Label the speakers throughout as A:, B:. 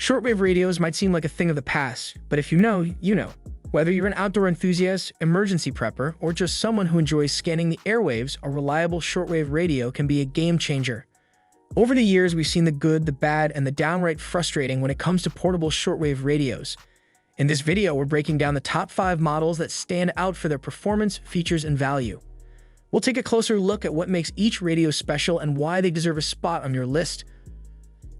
A: Shortwave radios might seem like a thing of the past, but if you know, you know. Whether you're an outdoor enthusiast, emergency prepper, or just someone who enjoys scanning the airwaves, a reliable shortwave radio can be a game changer. Over the years, we've seen the good, the bad, and the downright frustrating when it comes to portable shortwave radios. In this video, we're breaking down the top 5 models that stand out for their performance, features, and value. We'll take a closer look at what makes each radio special and why they deserve a spot on your list.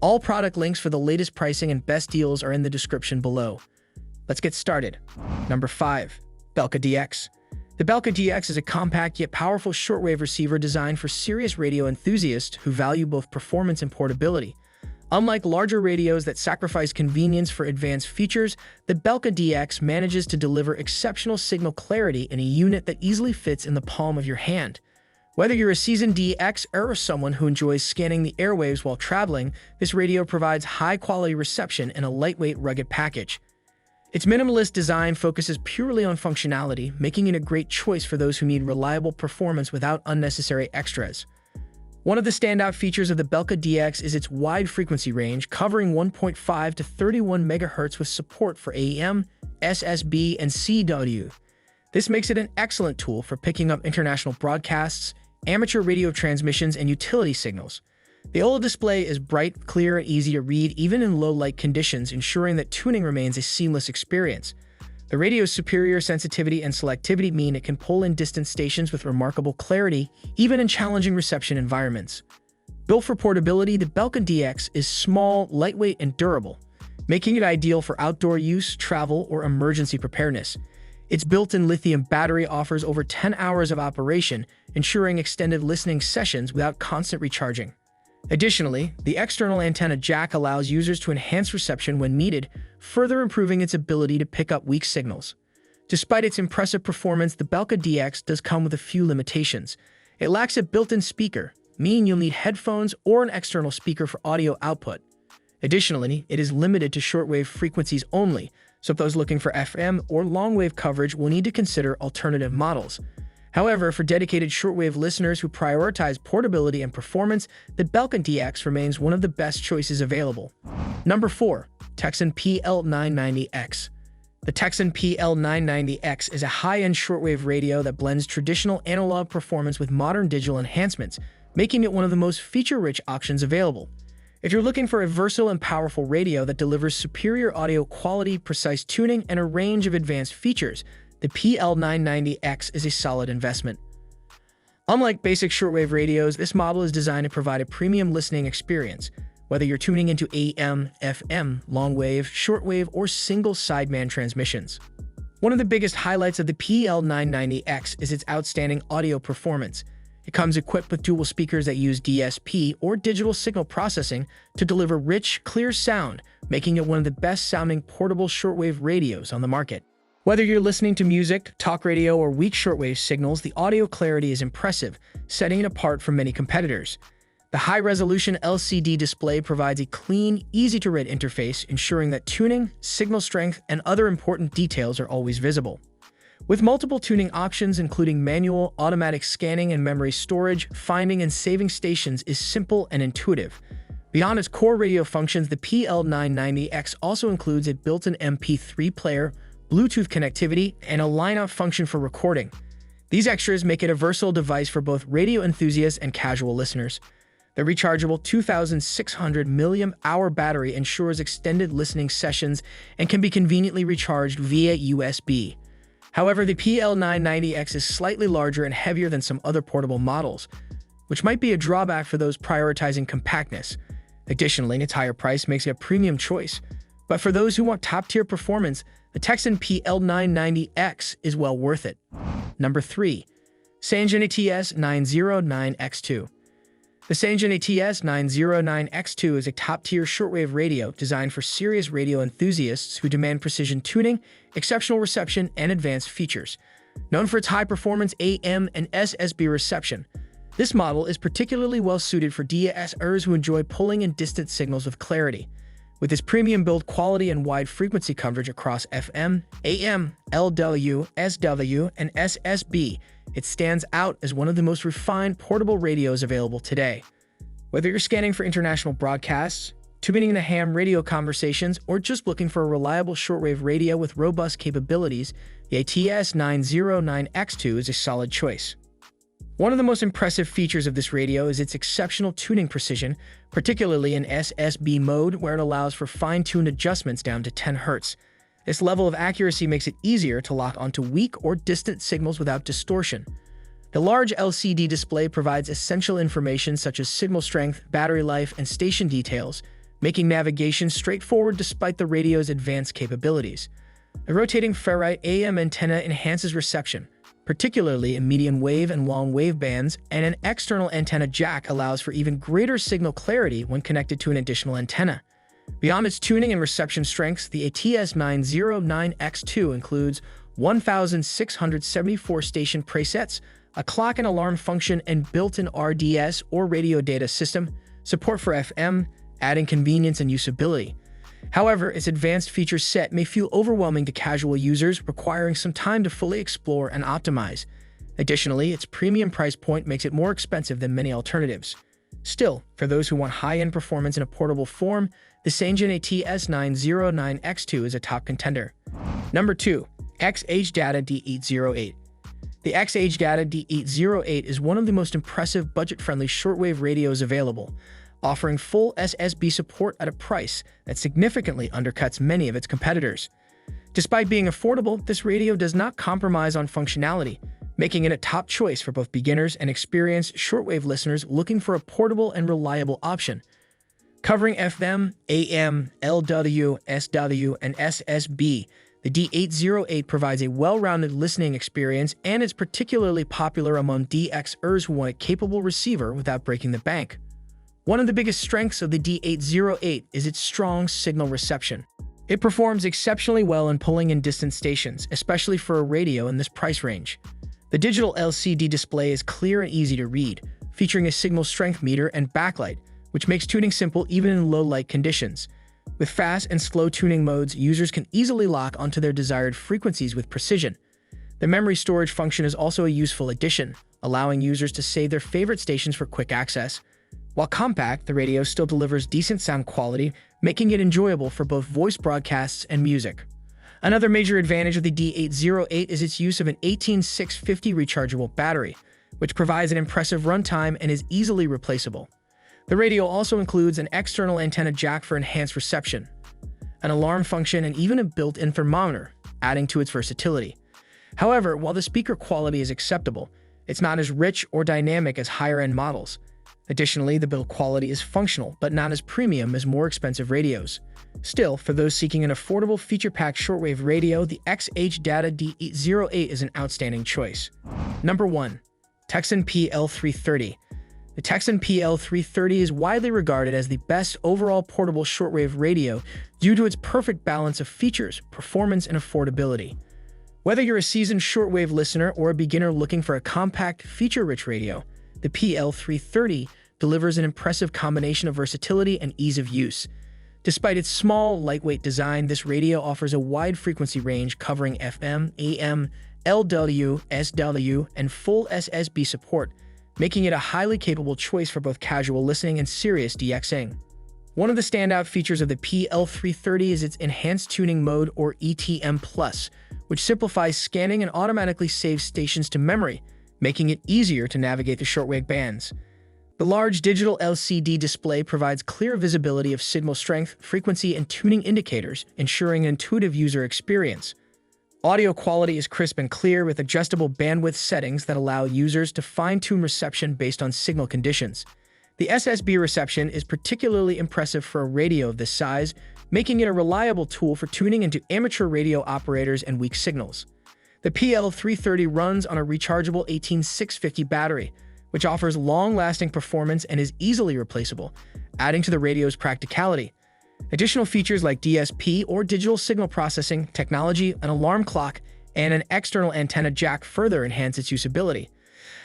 A: All product links for the latest pricing and best deals are in the description below. Let's get started. Number 5. Belka-DX. The Belka-DX is a compact yet powerful shortwave receiver designed for serious radio enthusiasts who value both performance and portability. Unlike larger radios that sacrifice convenience for advanced features, the Belka-DX manages to deliver exceptional signal clarity in a unit that easily fits in the palm of your hand. Whether you're a seasoned DX or someone who enjoys scanning the airwaves while traveling, this radio provides high-quality reception in a lightweight, rugged package. Its minimalist design focuses purely on functionality, making it a great choice for those who need reliable performance without unnecessary extras. One of the standout features of the Belka-DX is its wide frequency range, covering 1.5 to 31 MHz with support for AM, SSB, and CW. This makes it an excellent tool for picking up international broadcasts, amateur radio transmissions, and utility signals. The OLED display is bright, clear, and easy to read even in low-light conditions, ensuring that tuning remains a seamless experience. The radio's superior sensitivity and selectivity mean it can pull in distant stations with remarkable clarity, even in challenging reception environments. Built for portability, the Belka-DX is small, lightweight, and durable, making it ideal for outdoor use, travel, or emergency preparedness. Its built-in lithium battery offers over 10 hours of operation, ensuring extended listening sessions without constant recharging. Additionally, the external antenna jack allows users to enhance reception when needed, further improving its ability to pick up weak signals. Despite its impressive performance, the Belka-DX does come with a few limitations. It lacks a built-in speaker, meaning you'll need headphones or an external speaker for audio output. Additionally, it is limited to shortwave frequencies only, so those looking for FM or longwave coverage will need to consider alternative models. However, for dedicated shortwave listeners who prioritize portability and performance, the Belka-DX remains one of the best choices available. Number 4. Tecsun PL-990X. The Tecsun PL-990X is a high-end shortwave radio that blends traditional analog performance with modern digital enhancements, making it one of the most feature-rich options available. If you're looking for a versatile and powerful radio that delivers superior audio quality, precise tuning, and a range of advanced features, the PL-990X is a solid investment. Unlike basic shortwave radios, this model is designed to provide a premium listening experience. Whether you're tuning into AM, FM, longwave, shortwave, or single sideband transmissions. One of the biggest highlights of the PL-990X is its outstanding audio performance. It comes equipped with dual speakers that use DSP or digital signal processing to deliver rich, clear sound, making it one of the best-sounding portable shortwave radios on the market. Whether you're listening to music, talk radio, or weak shortwave signals, the audio clarity is impressive, setting it apart from many competitors. The high-resolution LCD display provides a clean, easy-to-read interface, ensuring that tuning, signal strength, and other important details are always visible. With multiple tuning options including manual, automatic scanning, and memory storage, finding and saving stations is simple and intuitive. Beyond its core radio functions, the PL-990X also includes a built-in MP3 player, Bluetooth connectivity, and a line-out function for recording. These extras make it a versatile device for both radio enthusiasts and casual listeners. The rechargeable 2,600 mAh battery ensures extended listening sessions and can be conveniently recharged via USB. However, the PL-990X is slightly larger and heavier than some other portable models, which might be a drawback for those prioritizing compactness. Additionally, its higher price makes it a premium choice. But for those who want top-tier performance, the Tecsun PL-990X is well worth it. Number 3. Sangean ATS-909X2. The Sangean ATS-909X2 is a top-tier shortwave radio designed for serious radio enthusiasts who demand precision tuning, exceptional reception, and advanced features. Known for its high-performance AM and SSB reception, this model is particularly well-suited for DSers who enjoy pulling in distant signals with clarity. With its premium build quality and wide frequency coverage across FM, AM, LW, SW, and SSB, it stands out as one of the most refined portable radios available today. Whether you're scanning for international broadcasts, Tuning into ham radio conversations, or just looking for a reliable shortwave radio with robust capabilities, the ATS-909X2 is a solid choice. One of the most impressive features of this radio is its exceptional tuning precision, particularly in SSB mode, where it allows for fine-tuned adjustments down to 10 Hz. This level of accuracy makes it easier to lock onto weak or distant signals without distortion. The large LCD display provides essential information such as signal strength, battery life, and station details, making navigation straightforward despite the radio's advanced capabilities. The rotating ferrite AM antenna enhances reception, particularly in medium wave and long wave bands, and an external antenna jack allows for even greater signal clarity when connected to an additional antenna. Beyond its tuning and reception strengths, the ATS-909X2 includes 1,674 station presets, a clock and alarm function, and built-in RDS or radio data system, support for FM, adding convenience and usability. However, its advanced feature set may feel overwhelming to casual users, requiring some time to fully explore and optimize. Additionally, its premium price point makes it more expensive than many alternatives. Still, for those who want high-end performance in a portable form, the Sangean ATS-909X2 is a top contender. Number 2. XHDATA D-808. The XHDATA D-808 is one of the most impressive budget-friendly shortwave radios available, offering full SSB support at a price that significantly undercuts many of its competitors. Despite being affordable, this radio does not compromise on functionality, making it a top choice for both beginners and experienced shortwave listeners looking for a portable and reliable option. Covering FM, AM, LW, SW, and SSB, the D-808 provides a well-rounded listening experience and is particularly popular among DXers who want a capable receiver without breaking the bank. One of the biggest strengths of the D-808 is its strong signal reception. It performs exceptionally well in pulling in distant stations, especially for a radio in this price range. The digital LCD display is clear and easy to read, featuring a signal strength meter and backlight, which makes tuning simple even in low-light conditions. With fast and slow tuning modes, users can easily lock onto their desired frequencies with precision. The memory storage function is also a useful addition, allowing users to save their favorite stations for quick access. While compact, the radio still delivers decent sound quality, making it enjoyable for both voice broadcasts and music. Another major advantage of the D-808 is its use of an 18650 rechargeable battery, which provides an impressive runtime and is easily replaceable. The radio also includes an external antenna jack for enhanced reception, an alarm function, and even a built-in thermometer, adding to its versatility. However, while the speaker quality is acceptable, it's not as rich or dynamic as higher-end models. Additionally, the build quality is functional, but not as premium as more expensive radios. Still, for those seeking an affordable feature-packed shortwave radio, the XHDATA D-808 is an outstanding choice. Number 1. Tecsun PL-330. The Tecsun PL-330 is widely regarded as the best overall portable shortwave radio due to its perfect balance of features, performance, and affordability. Whether you're a seasoned shortwave listener or a beginner looking for a compact, feature-rich radio, the PL-330 delivers an impressive combination of versatility and ease of use. Despite its small, lightweight design, this radio offers a wide frequency range covering FM, AM, LW, SW, and full SSB support, making it a highly capable choice for both casual listening and serious DXing. One of the standout features of the PL-330 is its Enhanced Tuning Mode, or ETM+, which simplifies scanning and automatically saves stations to memory, making it easier to navigate the shortwave bands. The large digital LCD display provides clear visibility of signal strength, frequency, and tuning indicators, ensuring an intuitive user experience. Audio quality is crisp and clear with adjustable bandwidth settings that allow users to fine-tune reception based on signal conditions. The SSB reception is particularly impressive for a radio of this size, making it a reliable tool for tuning into amateur radio operators and weak signals. The PL-330 runs on a rechargeable 18650 battery, which offers long-lasting performance and is easily replaceable, adding to the radio's practicality. Additional features like DSP or digital signal processing technology, an alarm clock, and an external antenna jack further enhance its usability.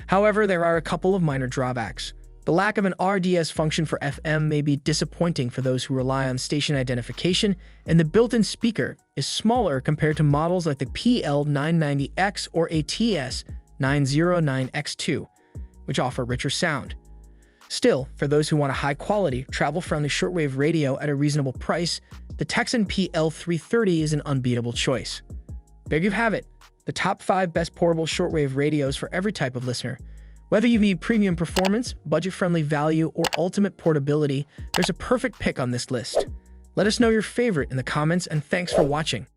A: However, there are a couple of minor drawbacks. The lack of an RDS function for FM may be disappointing for those who rely on station identification, and the built-in speaker is smaller compared to models like the PL-990X or ATS-909X2, which offer richer sound. Still, for those who want a high-quality, travel-friendly shortwave radio at a reasonable price, the Tecsun PL-330 is an unbeatable choice. There you have it, the top 5 best portable shortwave radios for every type of listener. Whether you need premium performance, budget-friendly value, or ultimate portability, there's a perfect pick on this list. Let us know your favorite in the comments, and thanks for watching.